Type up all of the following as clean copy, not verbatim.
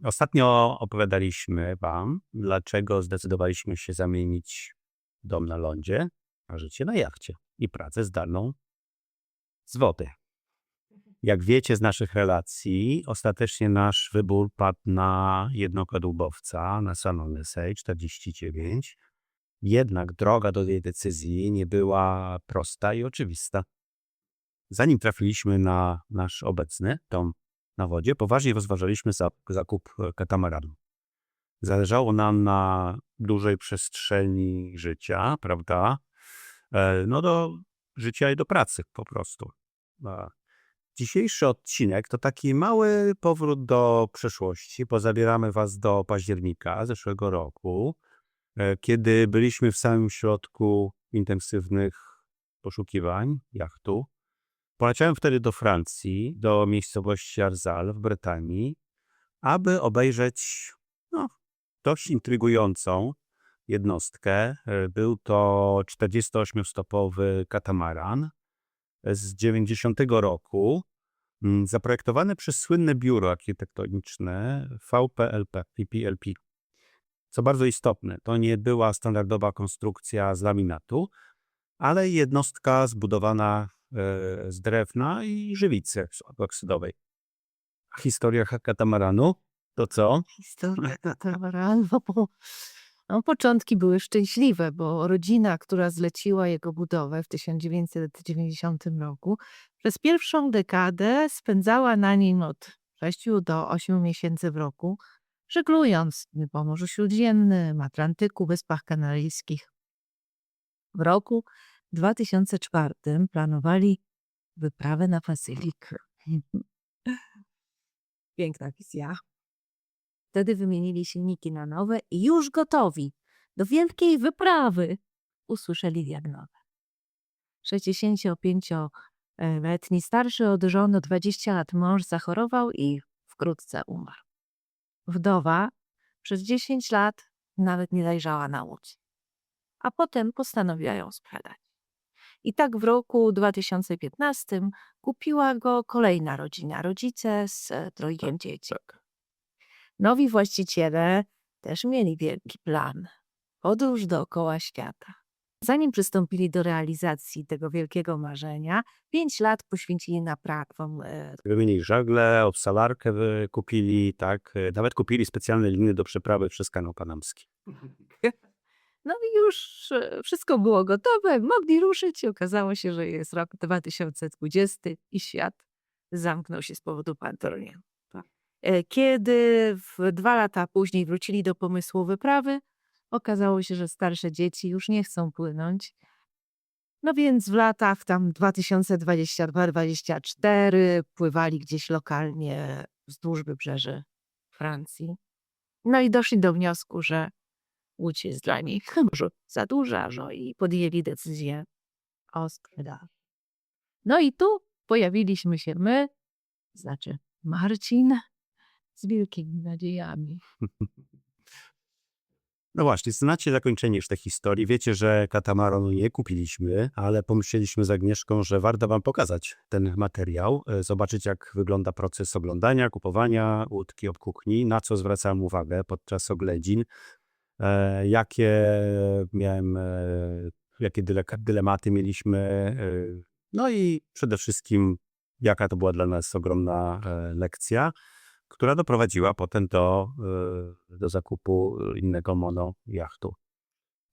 Ostatnio opowiadaliśmy Wam, dlaczego zdecydowaliśmy się zamienić dom na lądzie na życie na jachcie i pracę zdalną z wody. Jak wiecie z naszych relacji, ostatecznie nasz wybór padł na jednokadłubowca, na Salon SA 49. Jednak droga do tej decyzji nie była prosta i oczywista. Zanim trafiliśmy na nasz obecny dom na wodzie, poważnie rozważaliśmy zakup katamaranu. Zależało nam na dużej przestrzeni życia, prawda? No do życia i do pracy po prostu. Dzisiejszy odcinek to taki mały powrót do przeszłości. Pozabieramy Was do października zeszłego roku, kiedy byliśmy w samym środku intensywnych poszukiwań jachtu. Poleciałem wtedy do Francji, do miejscowości Arzal w Brytanii, aby obejrzeć dość intrygującą jednostkę. Był to 48-stopowy katamaran z 90 roku, zaprojektowany przez słynne biuro architektoniczne VPLP. Co bardzo istotne, to nie była standardowa konstrukcja z laminatu, ale jednostka zbudowana z drewna i żywicy oksydowej. A historia katamaranu to co? Historia katamaranu. Początki były szczęśliwe, bo rodzina, która zleciła jego budowę w 1990 roku, przez pierwszą dekadę spędzała na nim od 6 do 8 miesięcy w roku, żeglując po Morzu Śródziemnym, Atlantyku, Wyspach Kanaryjskich. W roku 2004 planowali wyprawę na Pacyfik. Piękna wizja. Wtedy wymienili silniki na nowe i już gotowi do wielkiej wyprawy usłyszeli diagnozę. 65-letni starszy od żony 20 lat mąż zachorował i wkrótce umarł. Wdowa przez 10 lat nawet nie zajrzała na łódź, a potem postanowiła ją sprzedać. I tak w roku 2015 kupiła go kolejna rodzina, rodzice z trojgiem dzieci. Nowi właściciele też mieli wielki plan. Podróż dookoła świata. Zanim przystąpili do realizacji tego wielkiego marzenia, 5 lat poświęcili naprawom. Wymienili żagle, obsalarkę kupili, tak? Nawet kupili specjalne liny do przeprawy przez kanał panamski. No i już wszystko było gotowe, mogli ruszyć i okazało się, że jest rok 2020 i świat zamknął się z powodu pandemii. Kiedy 2 lata później wrócili do pomysłu wyprawy, okazało się, że starsze dzieci już nie chcą płynąć. No więc w latach tam 2022-2024 pływali gdzieś lokalnie wzdłuż wybrzeży Francji. No i doszli do wniosku, że łódź jest dla nich może za duża, i podjęli decyzję o sprzedaży. No i tu pojawiliśmy się my, znaczy Marcin, z wielkimi nadziejami. No właśnie, znacie zakończenie już tej historii. Wiecie, że katamaranu nie kupiliśmy, ale pomyśleliśmy z Agnieszką, że warto Wam pokazać ten materiał, zobaczyć jak wygląda proces oglądania, kupowania łódki od kuchni, na co zwracałem uwagę podczas oględzin, jakie dylematy mieliśmy, no i przede wszystkim jaka to była dla nas ogromna lekcja, która doprowadziła potem do zakupu innego monojachtu.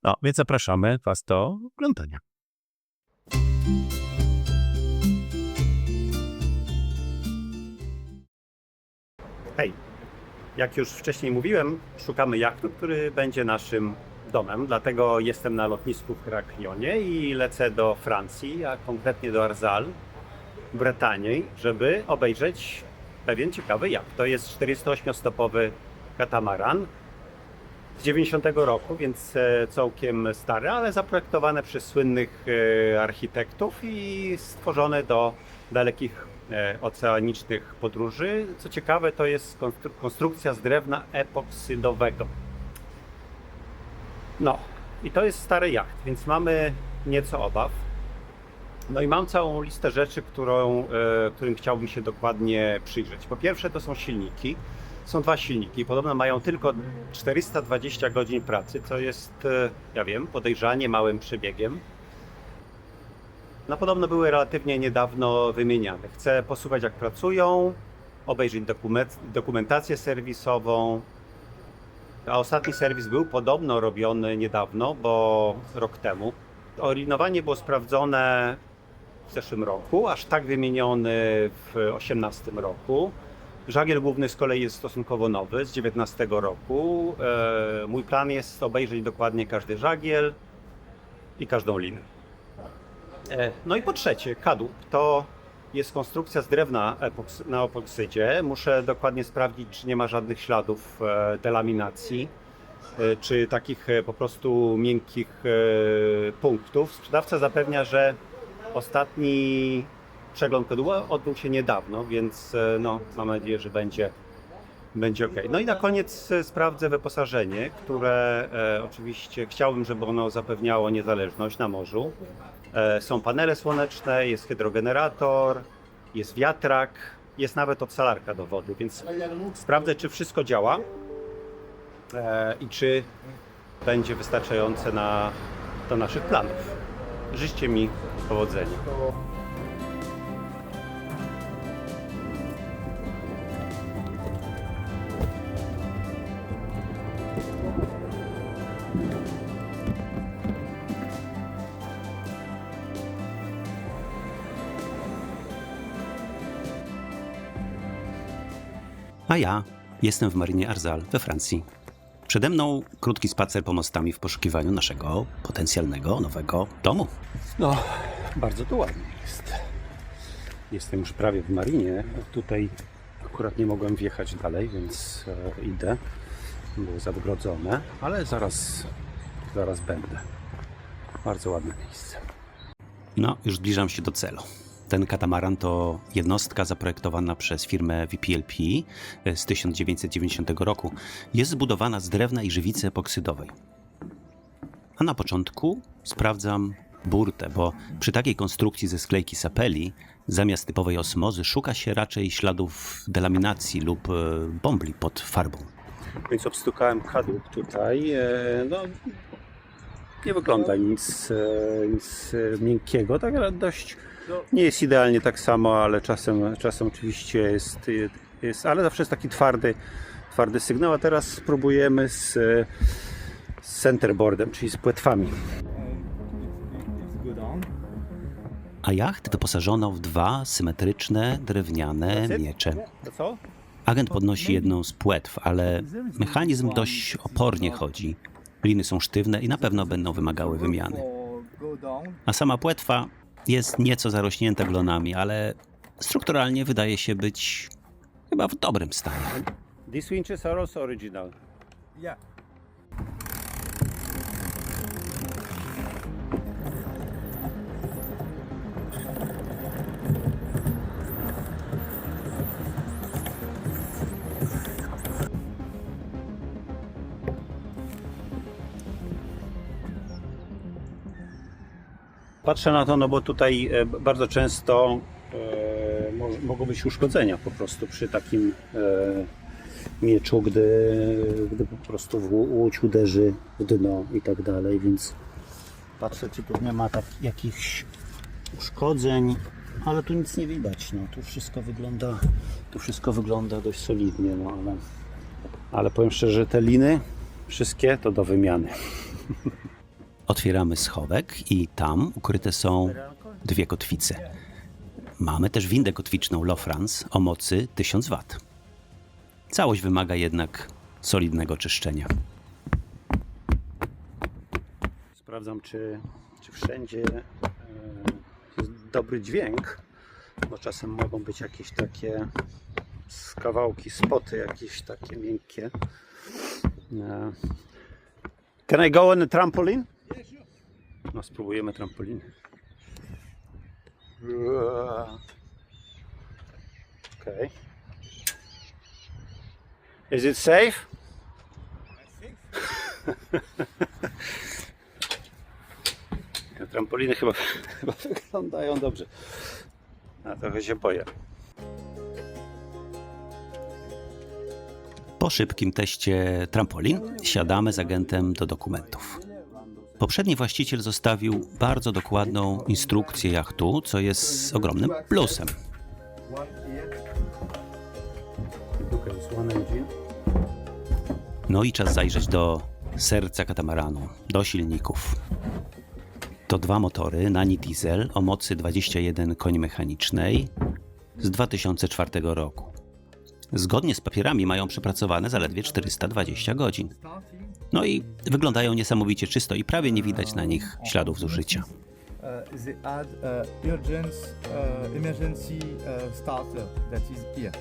No, więc zapraszamy Was do oglądania. Hej, jak już wcześniej mówiłem, szukamy jachtu, który będzie naszym domem, dlatego jestem na lotnisku w Heraklonie i lecę do Francji, a konkretnie do Arzal w Brytanii, żeby obejrzeć pewien ciekawy jacht. To jest 48-stopowy katamaran z 90 roku, więc całkiem stary, ale zaprojektowane przez słynnych architektów i stworzone do dalekich oceanicznych podróży. Co ciekawe, to jest konstrukcja z drewna epoksydowego. No i to jest stary jacht, więc mamy nieco obaw. No i mam całą listę rzeczy, którym chciałbym się dokładnie przyjrzeć. Po pierwsze to są silniki. Są dwa silniki. Podobno mają tylko 420 godzin pracy, co jest, ja wiem, podejrzanie małym przebiegiem. No podobno były relatywnie niedawno wymieniane. Chcę posłuchać jak pracują, obejrzeć dokumentację serwisową. A ostatni serwis był podobno robiony niedawno, bo rok temu. Orinowanie było sprawdzone w zeszłym roku, aż tak wymieniony w 2018 roku. Żagiel główny z kolei jest stosunkowo nowy, z 2019 roku. Mój plan jest obejrzeć dokładnie każdy żagiel i każdą linę. No i po trzecie, kadłub to jest konstrukcja z drewna na epoksydzie. Muszę dokładnie sprawdzić, czy nie ma żadnych śladów delaminacji, czy takich po prostu miękkich punktów. Sprzedawca zapewnia, że ostatni przegląd kadłuba odbył się niedawno, więc no, mam nadzieję, że będzie ok. No i na koniec sprawdzę wyposażenie, które oczywiście chciałbym, żeby ono zapewniało niezależność na morzu. Są panele słoneczne, jest hydrogenerator, jest wiatrak, jest nawet odsalarka do wody, więc sprawdzę, czy wszystko działa i czy będzie wystarczające do naszych planów. Życzcie mi powodzenia. A ja jestem w Marinie Arzal we Francji. Przede mną krótki spacer pomostami w poszukiwaniu naszego potencjalnego nowego domu. No, bardzo tu ładnie jest. Jestem już prawie w Marinie. Tutaj akurat nie mogłem wjechać dalej, więc idę. Było zagrodzone, ale zaraz będę. Bardzo ładne miejsce. No, już zbliżam się do celu. Ten katamaran to jednostka zaprojektowana przez firmę VPLP z 1990 roku. Jest zbudowana z drewna i żywicy epoksydowej. A na początku sprawdzam burtę, bo przy takiej konstrukcji ze sklejki sapeli zamiast typowej osmozy szuka się raczej śladów delaminacji lub bombli pod farbą. Więc obstukałem kadłub tutaj. No, nie wygląda nic miękkiego, tak ale dość nie jest idealnie tak samo, ale czasem oczywiście jest, ale zawsze jest taki twardy sygnał, a teraz spróbujemy z centerboardem, czyli z płetwami. A jacht wyposażono w dwa symetryczne drewniane miecze. To co? Agent podnosi jedną z płetw, ale mechanizm dość opornie chodzi. Liny są sztywne i na pewno będą wymagały wymiany. A sama płetwa jest nieco zarośnięta glonami, ale strukturalnie wydaje się być chyba w dobrym stanie. These winches are also original. Yeah. Patrzę na to, no bo tutaj bardzo często mogą być uszkodzenia po prostu przy takim mieczu, gdy po prostu łódź uderzy w dno i tak dalej, więc patrzę, czy tu nie ma jakichś uszkodzeń, ale tu nic nie widać, no tu wszystko wygląda dość solidnie, no ale powiem szczerze, że te liny wszystkie to do wymiany. Otwieramy schowek i tam ukryte są dwie kotwice. Mamy też windę kotwiczną Lofrans o mocy 1000 W. Całość wymaga jednak solidnego czyszczenia. Sprawdzam, czy wszędzie jest dobry dźwięk, bo czasem mogą być jakieś takie kawałki, spoty jakieś takie miękkie. Can I go on a trampoline? No, spróbujemy trampoliny. Okay. Is it safe? Trampoliny chyba wyglądają dobrze. A trochę się boję. Po szybkim teście trampolin siadamy z agentem do dokumentów. Poprzedni właściciel zostawił bardzo dokładną instrukcję jachtu, co jest ogromnym plusem. No i czas zajrzeć do serca katamaranu, do silników. To 2 motory Nani Diesel o mocy 21 koni mechanicznej z 2004 roku. Zgodnie z papierami mają przepracowane zaledwie 420 godzin. No i wyglądają niesamowicie czysto i prawie nie widać na nich śladów zużycia. They add emergency starter that is here.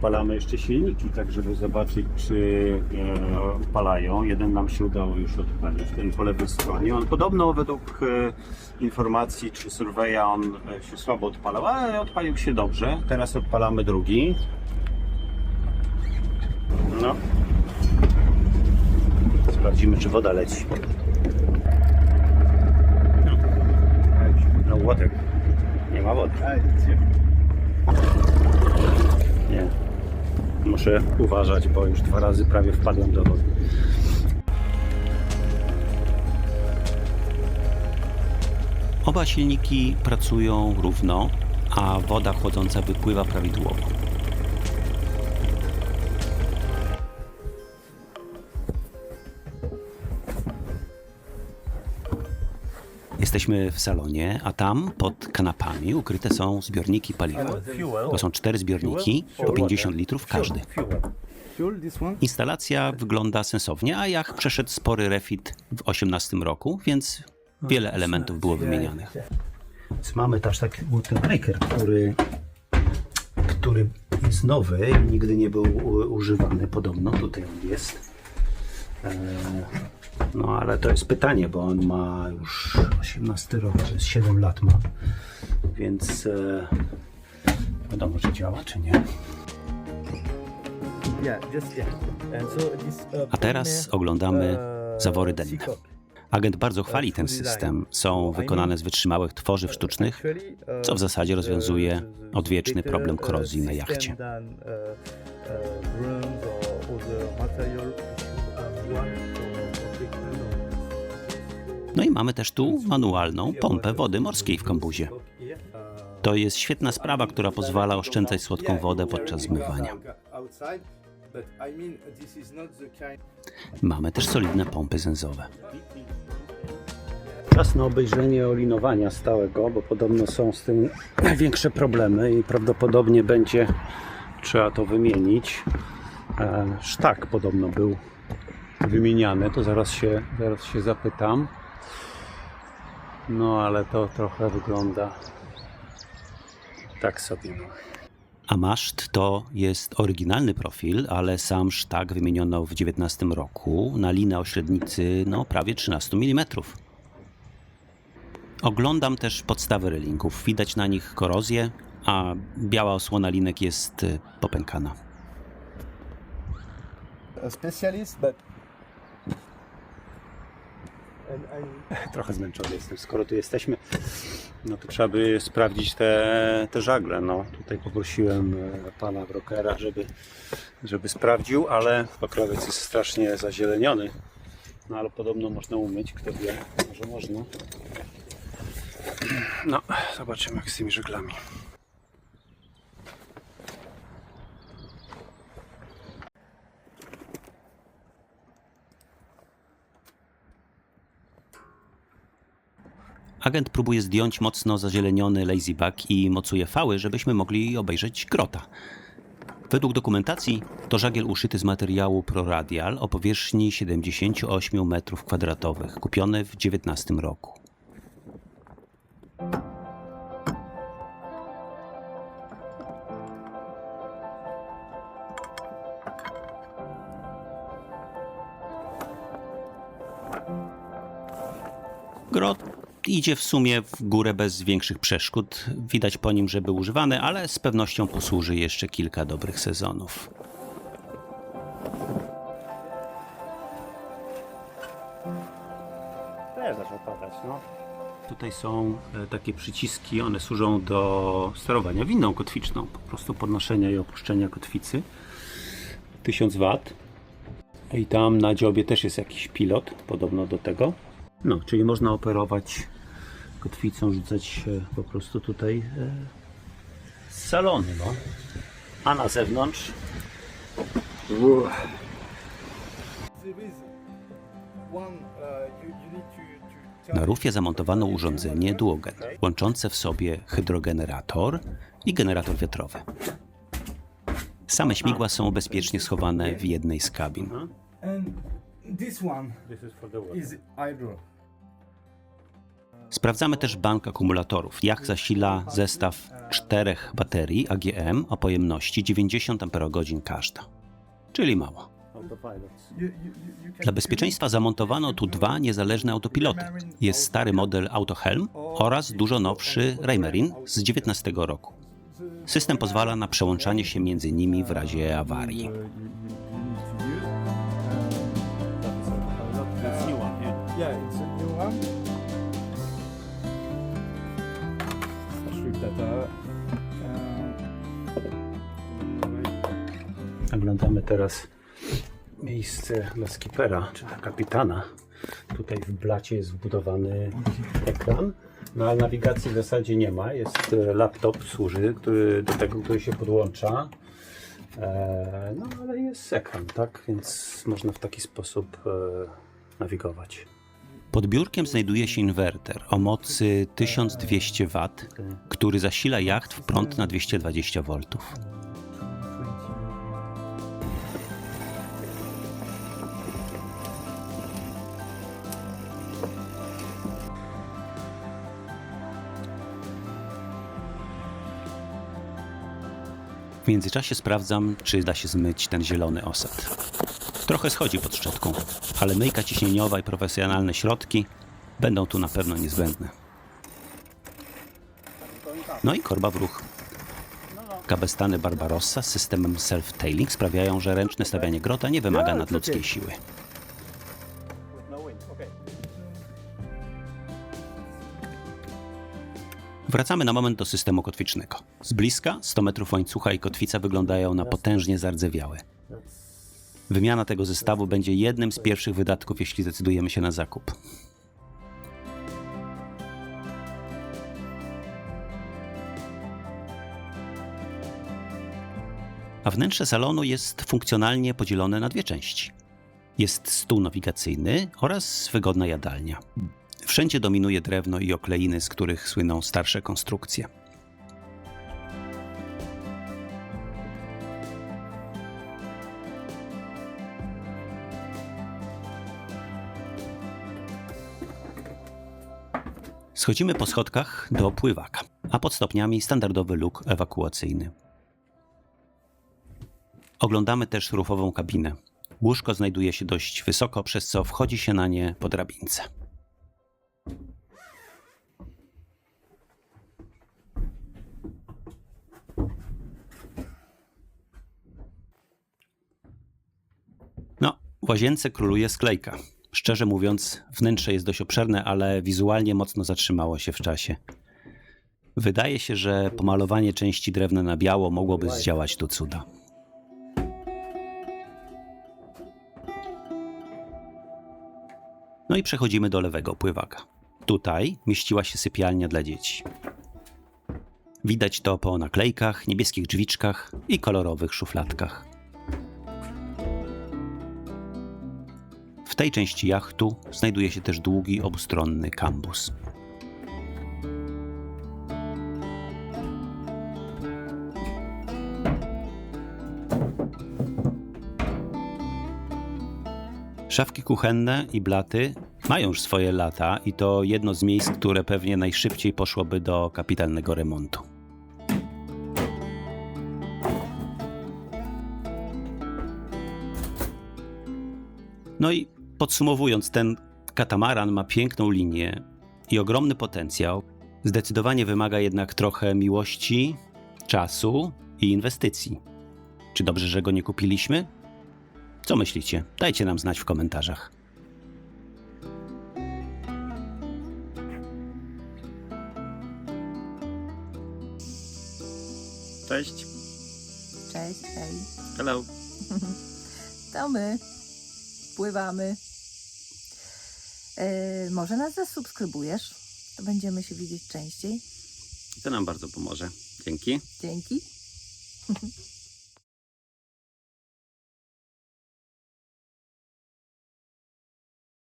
Odpalamy jeszcze silniki, tak żeby zobaczyć, czy odpalają. Jeden nam się udało już odpalić, ten po lewej stronie. On podobno według informacji czy surveya on się słabo odpalał, ale odpalił się dobrze. Teraz odpalamy drugi. No. Sprawdzimy, czy woda leci. No water. Nie ma wody. Nie. Muszę uważać, bo już 2 razy prawie wpadłem do wody. Oba silniki pracują równo, a woda chłodząca wypływa prawidłowo. Jesteśmy w salonie, a tam pod kanapami ukryte są zbiorniki paliwa. To są 4 zbiorniki, po 50 litrów każdy. Fuel, this one. Instalacja wygląda sensownie, a jak przeszedł spory refit w 2018 roku, więc wiele elementów było wymienianych. Więc mamy też taki water breaker, który jest nowy, nigdy nie był używany podobno. Tutaj on jest. No ale to jest pytanie, bo on ma już 18 rok, to jest 7 lat ma, więc wiadomo, czy działa, czy nie. A teraz oglądamy zawory denne. Agent bardzo chwali ten system. Są wykonane z wytrzymałych tworzyw sztucznych, co w zasadzie rozwiązuje odwieczny problem korozji na jachcie. No i mamy też tu manualną pompę wody morskiej w kambuzie. To jest świetna sprawa, która pozwala oszczędzać słodką wodę podczas zmywania. Mamy też solidne pompy zęzowe. Czas na obejrzenie olinowania stałego, bo podobno są z tym największe problemy i prawdopodobnie będzie trzeba to wymienić. Sztak podobno był wymieniany, to zaraz się zapytam. No ale to trochę wygląda tak sobie. A maszt to jest oryginalny profil, ale sam sztak wymieniono w 19 roku na linę o średnicy prawie 13 mm. Oglądam też podstawy relingów. Widać na nich korozję, a biała osłona linek jest popękana. Trochę zmęczony jestem. Skoro tu jesteśmy, no to trzeba by sprawdzić te żagle. No, tutaj poprosiłem pana brokera, żeby sprawdził, ale pokrowiec jest strasznie zazieleniony. No ale podobno można umyć, kto wie, może można. No, zobaczymy jak z tymi żaglami. Agent próbuje zdjąć mocno zazieleniony lazyback i mocuje fały, żebyśmy mogli obejrzeć grota. Według dokumentacji to żagiel uszyty z materiału ProRadial o powierzchni 78 m2, kupiony w 19 roku. Grot idzie w sumie w górę bez większych przeszkód. Widać po nim, że był używany, ale z pewnością posłuży jeszcze kilka dobrych sezonów. Też zaczął padać, no. Tutaj są takie przyciski, one służą do sterowania windą kotwiczną, po prostu podnoszenia i opuszczenia kotwicy. 1000 W. I tam na dziobie też jest jakiś pilot, podobno do tego. No, czyli można operować kotwicą, rzucać po prostu tutaj z salonu, no. A na zewnątrz There is one, you need to Na rufie zamontowano urządzenie duogen, łączące w sobie hydrogenerator i generator wiatrowy. Same śmigła są bezpiecznie schowane w jednej z kabin. And this one is hydro. Sprawdzamy też bank akumulatorów, jak zasila zestaw 4 baterii AGM o pojemności 90 Ah każda, czyli mało. Dla bezpieczeństwa zamontowano tu 2 niezależne autopiloty. Jest stary model Autohelm oraz dużo nowszy Raymarine z 19 roku. System pozwala na przełączanie się między nimi w razie awarii. Yeah, it's a new one. Strip data. Oglądamy teraz miejsce dla skipera, czy dla kapitana. Tutaj w blacie jest wbudowany ekran, no ale nawigacji w zasadzie nie ma. Jest laptop, służy do tego, który się podłącza. No ale jest ekran, tak? Więc można w taki sposób nawigować. Pod biurkiem znajduje się inwerter o mocy 1200 W, który zasila jacht w prąd na 220 V. W międzyczasie sprawdzam, czy da się zmyć ten zielony osad. Trochę schodzi pod szczotką, ale myjka ciśnieniowa i profesjonalne środki będą tu na pewno niezbędne. No i korba w ruch. Kabestany Barbarossa z systemem self-tailing sprawiają, że ręczne stawianie grota nie wymaga nadludzkiej siły. Wracamy na moment do systemu kotwicznego. Z bliska 100 metrów łańcucha i kotwica wyglądają na potężnie zardzewiałe. Wymiana tego zestawu będzie jednym z pierwszych wydatków, jeśli zdecydujemy się na zakup. A wnętrze salonu jest funkcjonalnie podzielone na 2 części. Jest stół nawigacyjny oraz wygodna jadalnia. Wszędzie dominuje drewno i okleiny, z których słyną starsze konstrukcje. Schodzimy po schodkach do pływaka, a pod stopniami standardowy luk ewakuacyjny. Oglądamy też rufową kabinę. Łóżko znajduje się dość wysoko, przez co wchodzi się na nie po drabince. No, w łazience króluje sklejka. Szczerze mówiąc, wnętrze jest dość obszerne, ale wizualnie mocno zatrzymało się w czasie. Wydaje się, że pomalowanie części drewna na biało mogłoby zdziałać tu cuda. No i przechodzimy do lewego pływaka. Tutaj mieściła się sypialnia dla dzieci. Widać to po naklejkach, niebieskich drzwiczkach i kolorowych szufladkach. W tej części jachtu znajduje się też długi, obustronny kambus. Szafki kuchenne i blaty mają już swoje lata i to jedno z miejsc, które pewnie najszybciej poszłoby do kapitalnego remontu. No i podsumowując, ten katamaran ma piękną linię, i ogromny potencjał. Zdecydowanie wymaga jednak trochę miłości, czasu i inwestycji. Czy dobrze, że go nie kupiliśmy? Co myślicie? Dajcie nam znać w komentarzach. Cześć. Cześć, hej. Hello. To my. Pływamy. Może nas zasubskrybujesz? To będziemy się widzieć częściej. To nam bardzo pomoże. Dzięki. Dzięki.